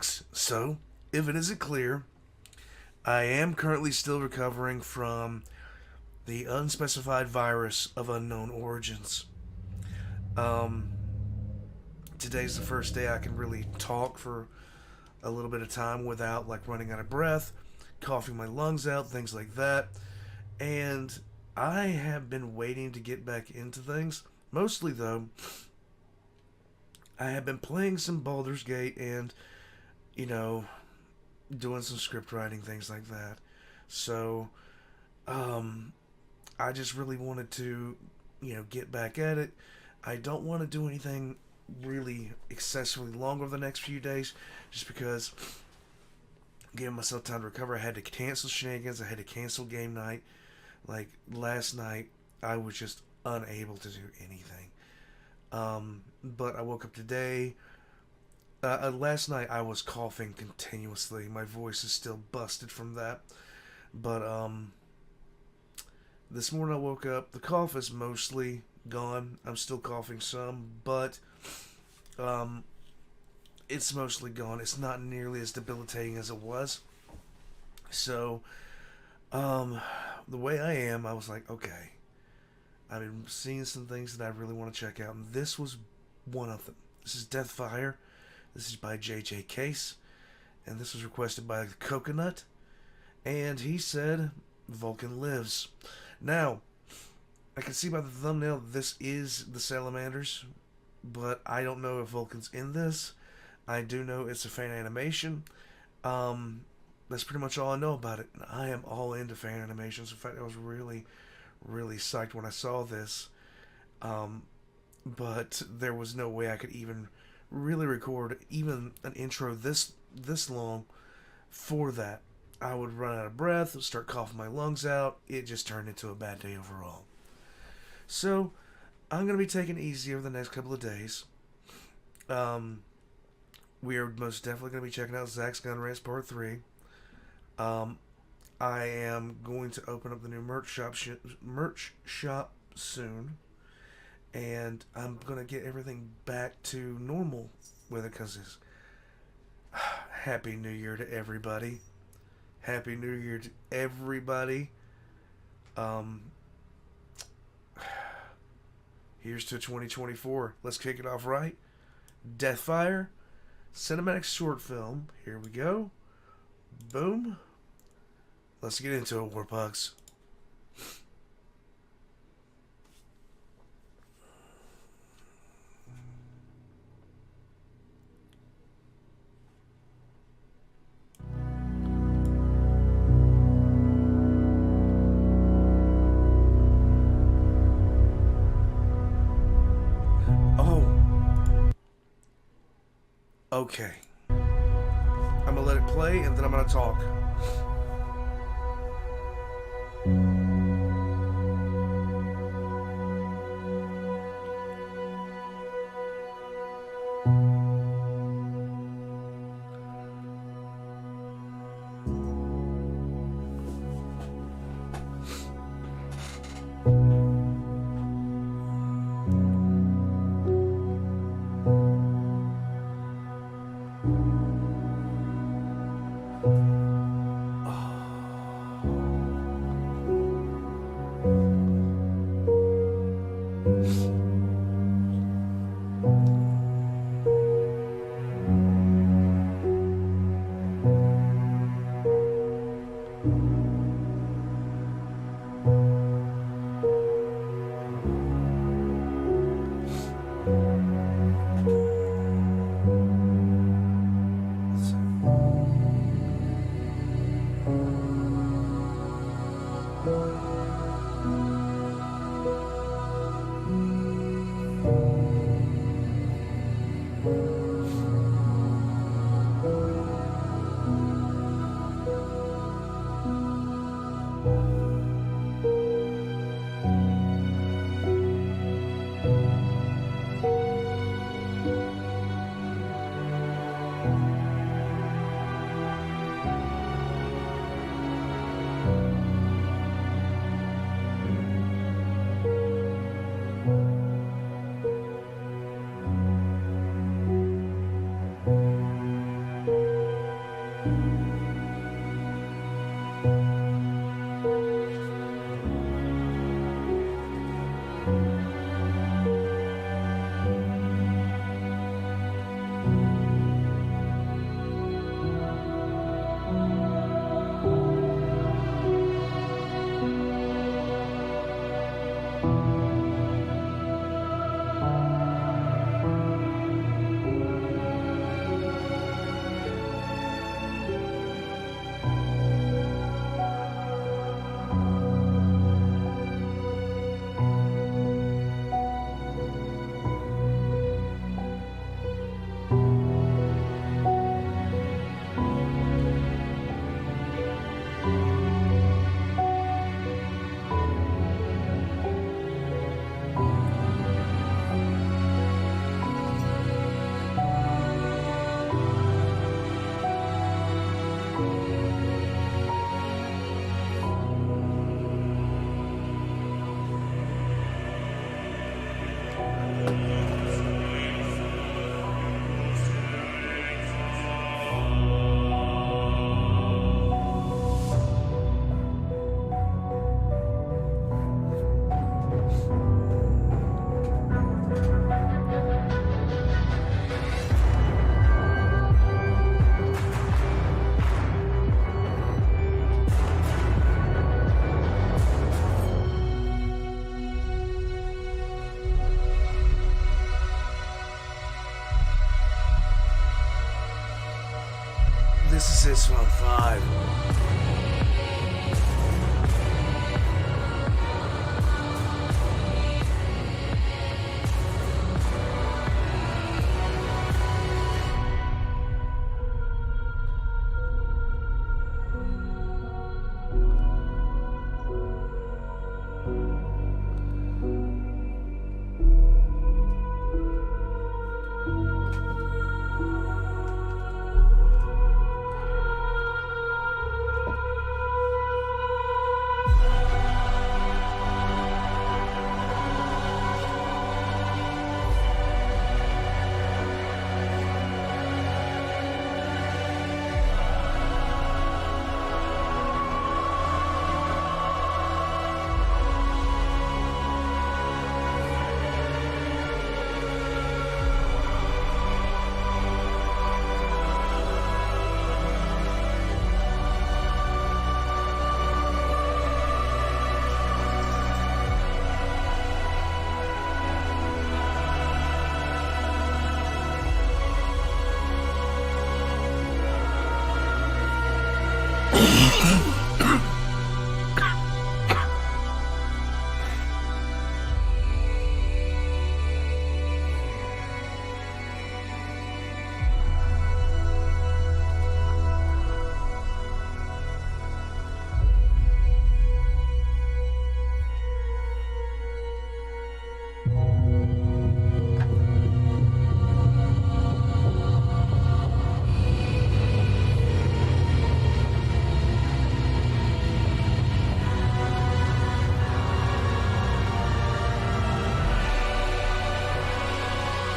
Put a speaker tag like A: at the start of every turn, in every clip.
A: bugs. So, if it isn't clear, I am currently still recovering from the unspecified virus of unknown origins. Um, Today's the first day I can really talk for a little bit of time without like running out of breath, coughing my lungs out, things like that. And I have been waiting to get back into things. Mostly though, I have been playing some Baldur's Gate and, you know, doing some script writing, things like that. So, um, I just really wanted to, get back at it. I don't want to do anything really excessively long over the next few days, just because giving myself time to recover. I had to cancel shenanigans. I had to cancel game night. Like last night, I was just unable to do anything. But I woke up today. Last night I was coughing continuously. My voice is still busted from that. But this morning I woke up. The cough is mostly gone. I'm still coughing some, but um, it's mostly gone. It's not nearly as debilitating as it was. So, the way I am, I was like, okay, I've been seeing some things that I really want to check out, and this was one of them. This is DEATHFIRE. This is by J.J. Case, and this was requested by the Coconut, and he said, Vulcan lives. Now, I can see by the thumbnail this is the Salamanders, but I don't know if Vulcan's in this. I do know it's a fan animation. That's pretty much all I know about it. And I am all into fan animations. In fact, I was really, really psyched when I saw this. But there was no way I could even really record even an intro this long for that. I would run out of breath, start coughing my lungs out. It just turned into a bad day overall. So, I'm going to be taking it easy over the next couple of days. We are most definitely going to be checking out Zach's Gun Rants Part 3. I am going to open up the new merch shop soon. And I'm going to get everything back to normal with it, because it's Happy New Year to everybody. Happy New Year to everybody. Here's to 2024. Let's kick it off right. DEATHFIRE, cinematic short film. Here we go. Boom. Let's get into it, Warpugs. Okay. I'm gonna let it play and then I'm gonna talk. This is from 5.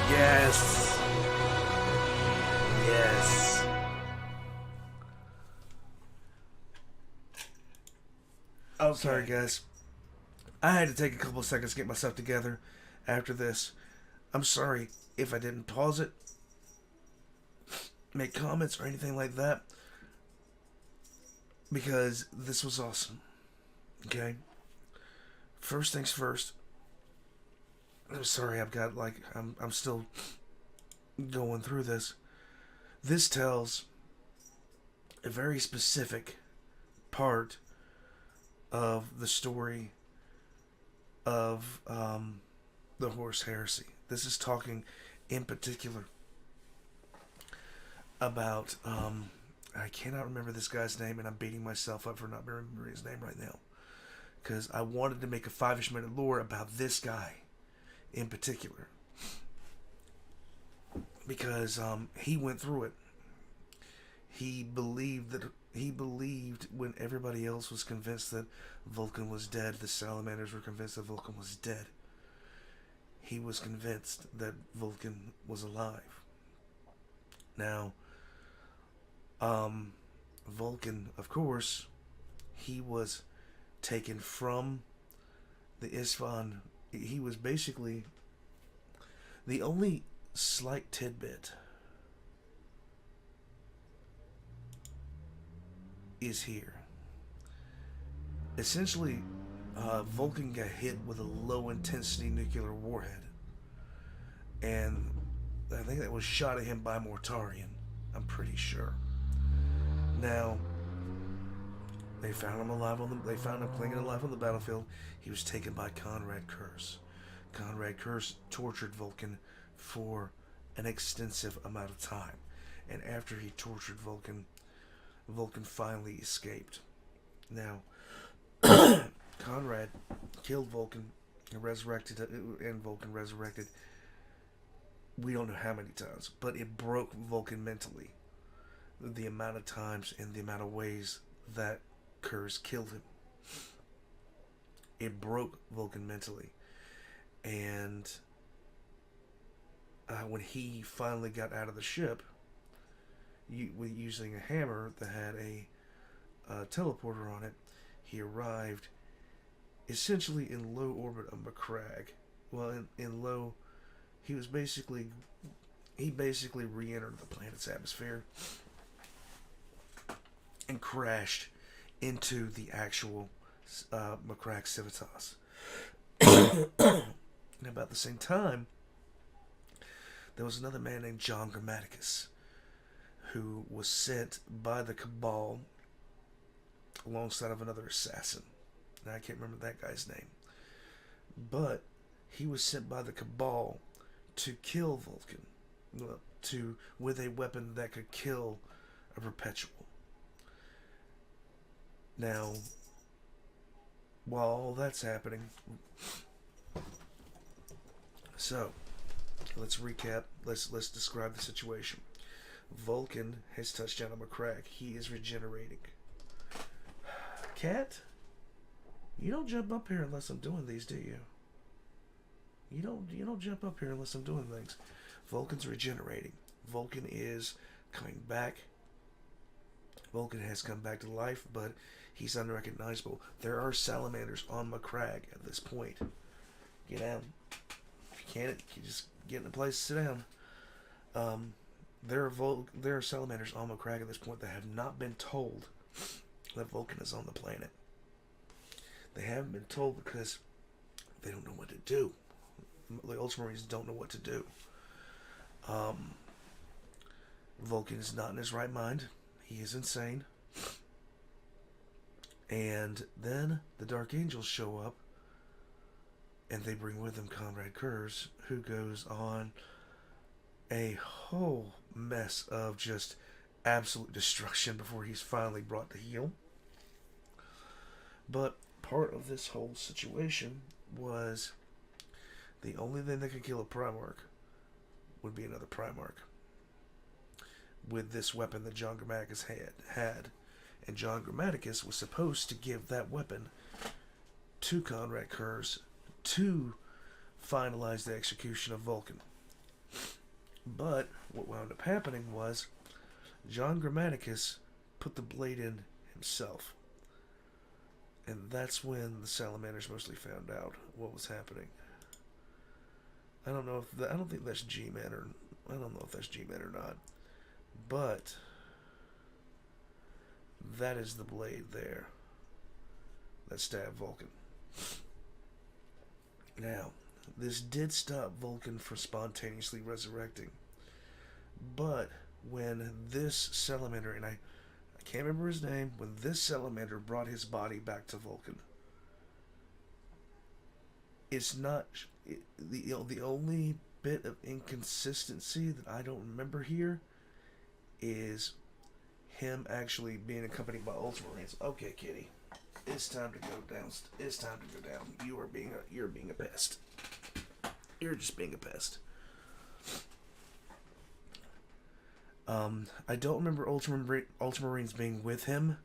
A: Yes. Yes. Oh, sorry, guys. I had to take a couple of seconds to get myself together after this. I'm sorry if I didn't pause it, make comments, or anything like that, because this was awesome. Okay? First things first. I'm sorry, I'm still going through this. This tells a very specific part of the story of the Horse Heresy. This is talking in particular about I cannot remember this guy's name, and I'm beating myself up for not remembering his name right now, because I wanted to make a 5-ish minute lore about this guy in particular, because he went through it. He believed when everybody else was convinced that Vulcan was dead, the salamanders were convinced that Vulcan was dead. He was convinced that Vulcan was alive. Now, Vulcan, of course, he was taken from the Isfahan. He was basically the only slight tidbit is here. Essentially, Vulcan got hit with a low-intensity nuclear warhead, and I think that was shot at him by Mortarion. I'm pretty sure. Now, they found him alive they found him clinging alive on the battlefield. He was taken by Conrad Curse. Conrad Curse tortured Vulcan for an extensive amount of time, and after he tortured Vulcan, Vulcan finally escaped. Now, Conrad killed Vulcan and Vulcan resurrected. We don't know how many times, but it broke Vulcan mentally. The amount of times and the amount of ways that Curse killed him. It broke Vulcan mentally. And when he finally got out of the ship, using a hammer that had a teleporter on it, he arrived essentially in low orbit of Macragge. Well, in low, he basically re-entered the planet's atmosphere and crashed into the actual Macragge Civitas. And about the same time, there was another man named John Grammaticus, who was sent by the Cabal alongside of another assassin. Now I can't remember that guy's name. But he was sent by the Cabal to kill Vulcan, with a weapon that could kill a perpetual. Now, while all that's happening, so let's recap. Let's describe the situation. Vulcan has touched down on McCrack. He is regenerating. Cat, you don't jump up here unless I'm doing these, do you? You don't jump up here unless I'm doing things. Vulcan's regenerating. Vulcan is coming back. Vulcan has come back to life, but he's unrecognizable. There are salamanders on McCrag at this point. Get down. If you can't, you just get in a place to sit down. There are salamanders on McCrag at this point that have not been told that Vulcan is on the planet. They haven't been told because they don't know what to do. The Ultramarines don't know what to do. Vulcan is not in his right mind. He is insane. And then the Dark Angels show up, and they bring with them Conrad Kurz, who goes on a whole mess of just absolute destruction before he's finally brought to heel. But part of this whole situation was the only thing that could kill a Primarch would be another Primarch with this weapon that John Grammaticus had. And John Grammaticus was supposed to give that weapon to Conrad Kurz to finalize the execution of Vulcan. But what wound up happening was John Grammaticus put the blade in himself. And that's when the Salamanders mostly found out what was happening. I don't think that's G-Men, or I don't know if that's G-Men or not. But that is the blade there that stabbed Vulcan. Now, this did stop Vulcan from spontaneously resurrecting. But when this salamander, and I can't remember his name, when this salamander brought his body back to Vulcan, it's not the only bit of inconsistency that I don't remember here is him actually being accompanied by Ultramarines. Okay, kitty, it's time to go down. It's time to go down. You're being a pest. You're just being a pest. I don't remember Ultramarines being with him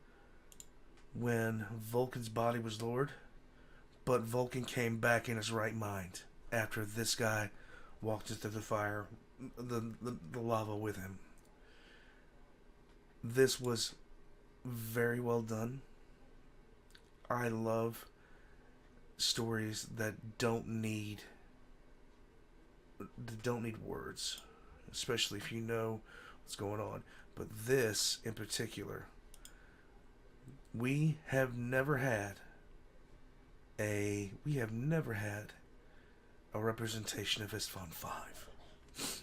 A: when Vulcan's body was lowered, but Vulcan came back in his right mind after this guy walked through the fire, the lava with him. This was very well done. I love stories that don't need words, especially if you know what's going on. But this in particular, we have never had a representation of Isstvan 5.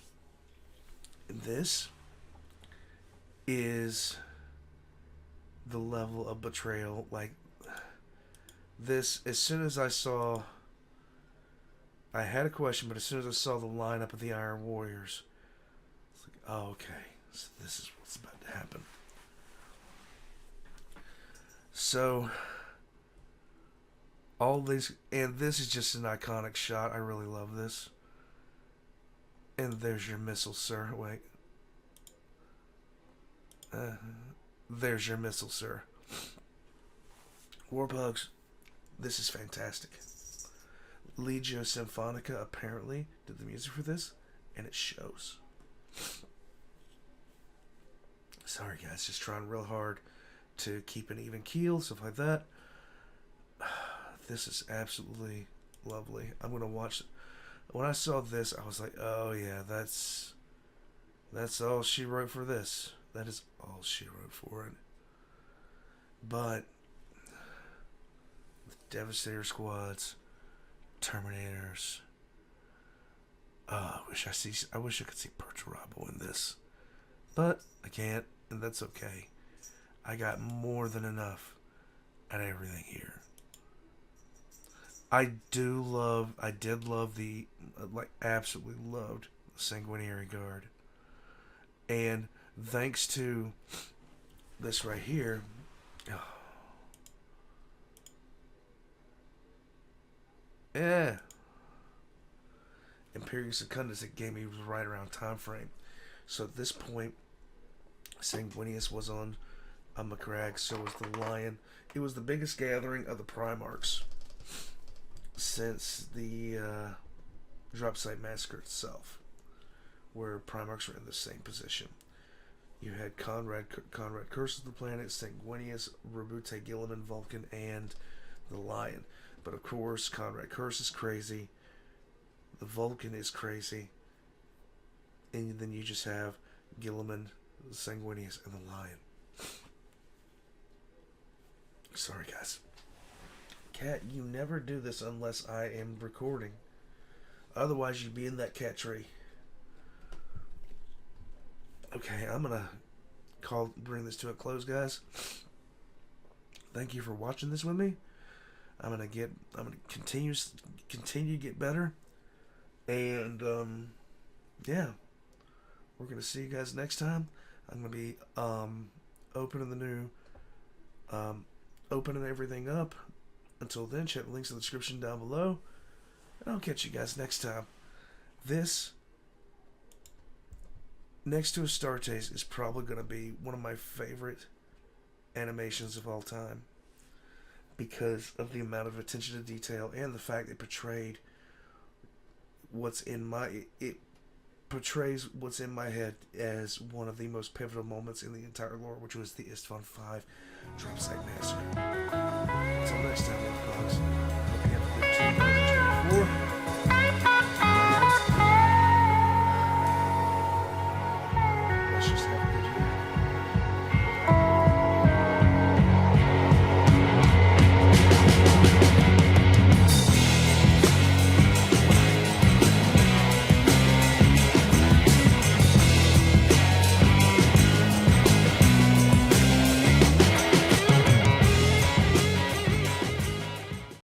A: This is the level of betrayal. Like this, as soon as I saw, I had a question, but as soon as I saw the lineup of the Iron Warriors, it's like, oh, okay, so this is what's about to happen. So all these, and this is just an iconic shot. I really love this. And there's your missile, sir. Wait. There's your missile, sir. Warbugs, this is fantastic. Legio Symphonica apparently did the music for this, and it shows. Sorry guys, just trying real hard to keep an even keel, stuff like that. This is absolutely lovely. I'm gonna watch. When I saw this, I was like, oh yeah, that's all she wrote for this. That is all she wrote for it. But the Devastator squads, Terminators. I wish I could see Perturabo in this. But I can't, and that's okay. I got more than enough at everything here. I did love absolutely loved the Sanguinary Guard. And thanks to this right here, yeah, Imperial Secundus, it gave me right around time frame. So at this point, Sanguinius was on Macragge, so was the Lion. It was the biggest gathering of the Primarchs since the Dropsite Massacre itself, where Primarchs were in the same position. You had Conrad Curse of the Planet, Sanguinius, Rabute, Gilliman, Vulcan, and the Lion. But of course, Conrad Curse is crazy. The Vulcan is crazy. And then you just have Gilliman, Sanguinius, and the Lion. Sorry, guys. Cat, you never do this unless I am recording. Otherwise, you'd be in that cat tree. Okay, I'm gonna bring this to a close, guys. Thank you for watching this with me. I'm gonna continue to get better, and yeah, we're gonna see you guys next time. I'm gonna be opening the new opening everything up. Until then, check the links in the description down below, and I'll catch you guys next time. This, next to Astartes, is probably going to be one of my favorite animations of all time because of the amount of attention to detail and the fact it portrayed what's in it portrays what's in my head as one of the most pivotal moments in the entire lore, which was the Istvan V Dropsite Massacre. Until next time, hope you have a good 2024.